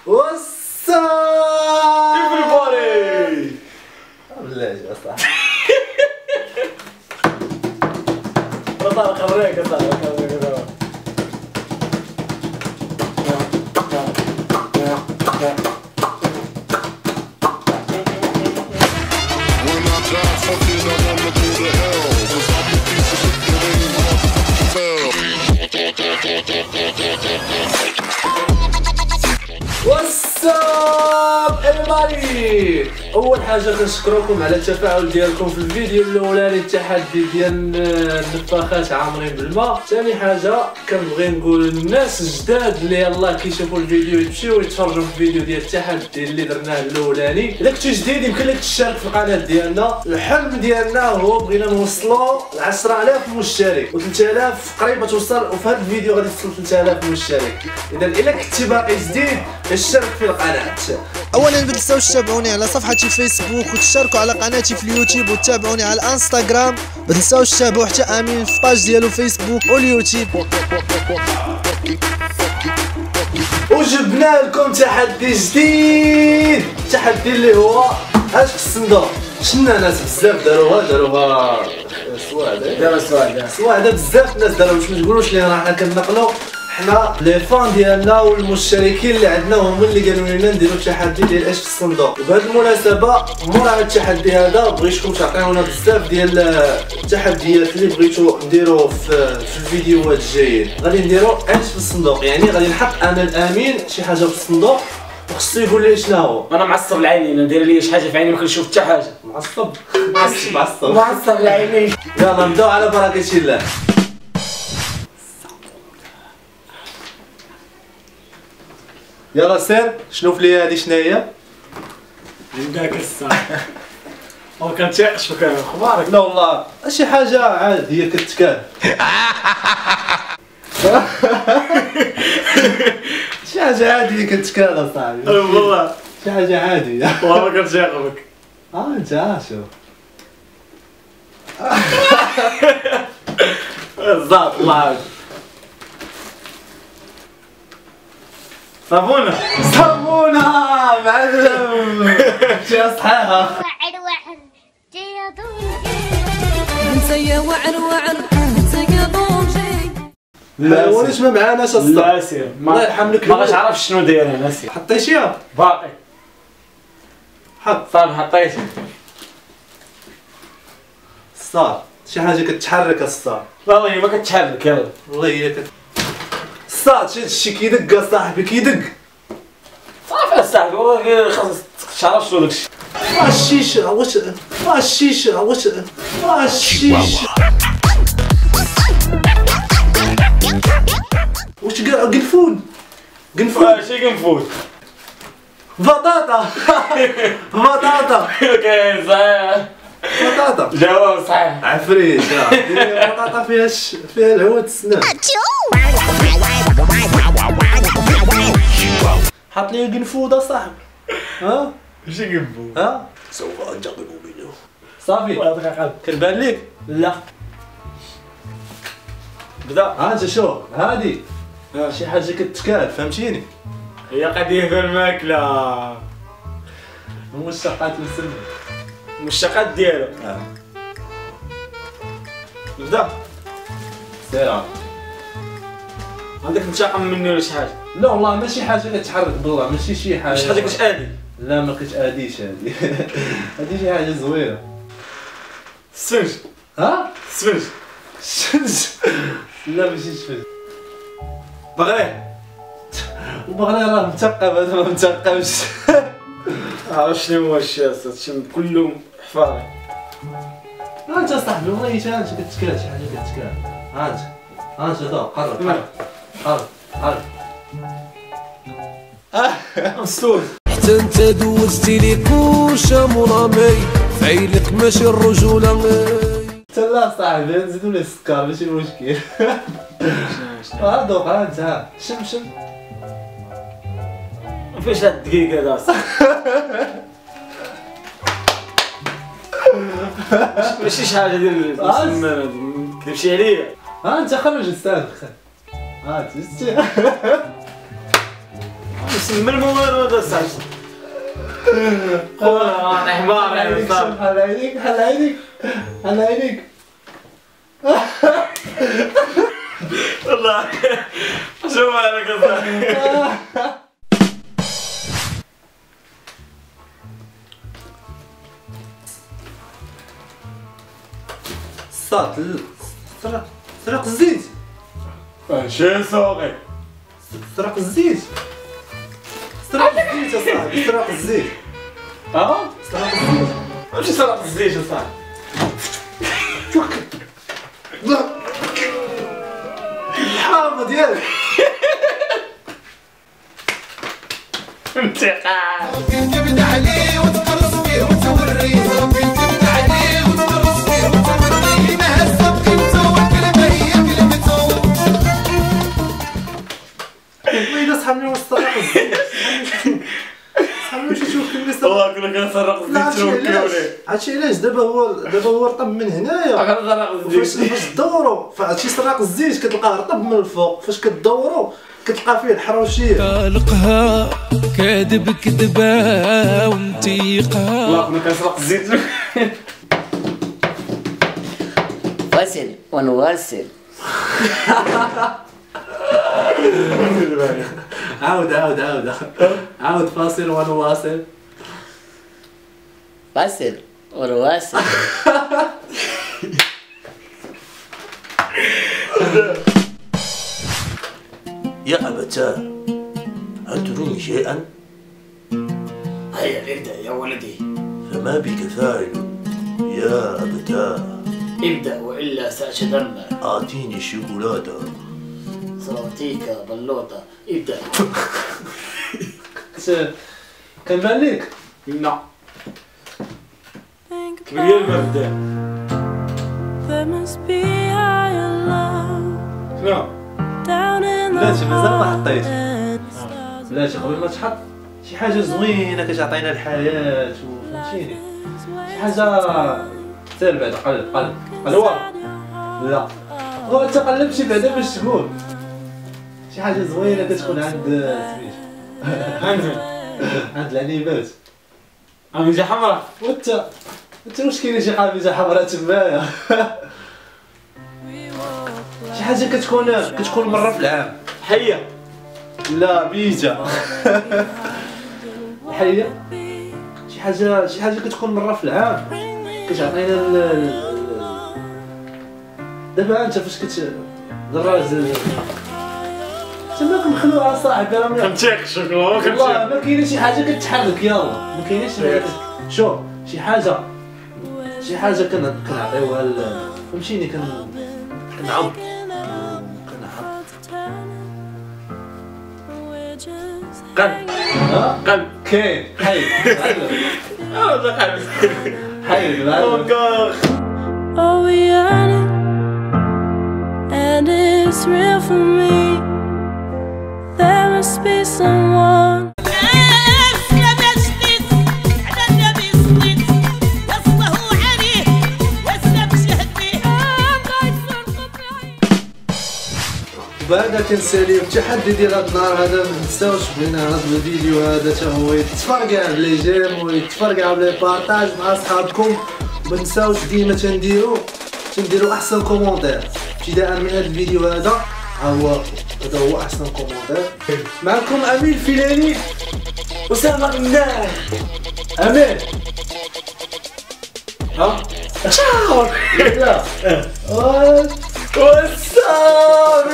واتساب everybody. بلاش اصاحبي. طلع خريك طلع واتساب everybody. اول حاجه كنشكركم على التفاعل ديالكم في الفيديو الاولاني، التحدي ديال النفاخات عامرين بالماء. ثاني حاجه كنبغي نقول للناس الجداد اللي يلاه كيشوفوا الفيديو يمشيو يتفرجوا في الفيديو ديال التحدي اللي درناه الاولاني. الا كنتي جديد يمكن لك تشارك في القناه ديالنا. الحلم ديالنا هو بغينا نوصلوا ل 10000 مشترك و3000 قريبه توصل، وفي هذا الفيديو غادي توصل 3000 مشترك. اذا الا كنتي باقي جديد اشترك في القناه. اولا ما تنساوش تتابعوني على صفحتي فيسبوك وتشتركوا على قناتي في اليوتيوب وتتابعوني على الانستغرام. ما تنساوش تتابعوا حتى امين في باج ديالو فيسبوك واليوتيوب. وجبنا لكم تحدي جديد، التحدي اللي هو اش في الصندوق. شفنا ناس بزاف داروها سواعده بزاف الناس داروها، باش ما تقولوش لي رانا كنقلوا. حنا لي فان ديالنا والمشتركين اللي عندنا هما اللي قالوا لنا نديروا التحدي ديال اش في الصندوق. وبهذه المناسبه مور هذا التحدي هذا بغيتكم تعطيونا بزاف ديال التحديات اللي بغيتو نديروا في الفيديوهات الجايين. غادي نديروا اش في الصندوق، يعني غادي نحط انا الامين شي حاجه في الصندوق وخصو يقول لي شنو هو. انا معصب العينين، ندير لي شي حاجه في عيني ما كنشوف حتى حاجه. معصب العينين. يلا نبداو على بركه الله. يلا سير شنو في لي هادي شناهي؟ عندك الساعه ما كنتيقش فيك اخبارك. لا والله شي حاجه عاديه كتكال. شي حاجه عاديه كتكال اصاحبي. والله شي حاجه عاديه. والله ما كنتيقك. انت شوف بالضبط. الله صابونه معلم. شي صحيحه. وعر جيضون نسيا وعر نسيا جي. لا وليش ما معاناش اصلا؟ لا سير الله يرحم لك. ما غاش عارف شنو داير انا سير. حطيتيها؟ باقي حط صافي حطيت. الصار شي حاجه كتحرك الصار. والله ما كتحرك. يلا والله هي الصاد شي كيدق اصاحبي كيدق. صافي اصاحبي والله خاص تعرف شنو داكشي. الشيشه واش الشيشه واش الشيشه واش قنفون شي قنفوت. بطاطا. بطاطا اوكي صحيح. بطاطا جواب صحيح. عفريت. بطاطا فيها الهواء السنان. حط لي قنفود اصاحبي. ها شي قنفوت. ها سوف انتقم منه. صافي كنبان ليك؟ لا بدا. انت شوف هادي شي حاجه كتكال فهمتيني. هي قضيه في الماكله. مشتقات السم. المشتقات ديالو. نبدا. سير عندك نتشاقم مني ولا شي حاجه؟ لا والله ماشي حاجه كتحرك بالله، ماشي شي حاجه. شي حاجه كتادي. لا ما كتاديش هادي. هادي شي حاجه زوينه. السفنج. ها السفنج. الشمس. لا ماشي شفت. بغري. البغري راه مثقف، هذا ما مثقفش. عرفت شنو هو الشيء كله حفاظي. انت صاحبي والله انت كتكال شي حاجه كتكال. انت دوق قرب مسطول. حتى انت دوزتي لي كوشه مرامي فايلك ماشي الرجوله. لا صاحبي نزيدو ليه السكر ماشي مشكل. دوق انت شم ما فيش هاد الدقيقه هذا. ماشي شي حاجه ديال السمانه كتمشي عليا. انت خرج استاذ. سمى الموالو هذا صاحبي. خويا حمار يا صاحبي. حل عينيك حل عينيك حل عينيك. والله شوف عليك يا صاحبي. صات سرق الزيت. شي سوقي. سرق الزيت. سرق الزيت يا صاحبي. سرق الزيت. سرق الزيت. ماشي سرق الزيت يا صاحبي. الحامة ديالك. انتقام. تبد عليه وتقرص فيه وتوريه تبد عليه وتقرص فيه وتوريه ما هالسبق انت والكلمة هي كلمته. ويلي صحابني واش سرق الزيت. صحابني واش يشوف كيما سرق. والله كنا كنسرق الزيت توكلوني. هادشي علاش دابا هو رطب من هنايا. كنسرق الزيت. فاش تدورو فهادشي سرق الزيت كتلقاه رطب من الفوق. فاش كدورو كتلقى فيه الحروشيه. خالقها كاذب كذبة ومتيقها. والله كنا كنسرق الزيت. واصل ونواصل. عاود فاصل ونواصل. واصل ونواصل. يا أبتاه هل تروني شيئا؟ هيا ابدأ يا ولدي. فما بك فاعل يا أبتاه؟ ابدأ وإلا سأتدمر. أعطيني الشوكولاتة. سأعطيك بلوطة. ابدأ. كان بان ليك؟ لا. كبير المبدأ. شنو؟ بلاتي مازال ما حطيت. بلاتي قبل ما تحط شي حاجة زوينة كتعطينا الحياة فهمتيني. شي حاجة سير بعدا قلب الوار. لا هو انت قلبتي بعدا باش تقول شي حاجة زوينة كتكون عند سميتو. عند العنيبات. عميجة حمراء. وانت واش كاينة شي قميجة حمراء تمايا؟ شي حاجة كتكون مرة في العام. حية. لا بيجا. الحية شي حاجة كتكون مرة في العام كتعطينا دابا انت فاش دراج تما كنخلوها صاحبي راه كنتيق الشوكولا والله ما كاينش شي حاجة كتحرك يلا ما كاينش شوف شي حاجة كنعطيوها فهمتيني كنعض قلب. كاين حي حي Oh, we are it, and it's real for me. There must be someone. بعدا كنساليو التحدي ديال هاد النهار هذا ما نساوش بغينا هاد الفيديو هذا حتى هو يتفرقع بلي جيم ويتفرقع بلي بارطاج مع صحابكم. ما نساوش ديما تنديرو احسن كومونتير ابتداء من هاد الفيديو هذا. هذا هو احسن كومونتير. معكم امين الفيلاني أسامة غناه. امين تشاو لا وسام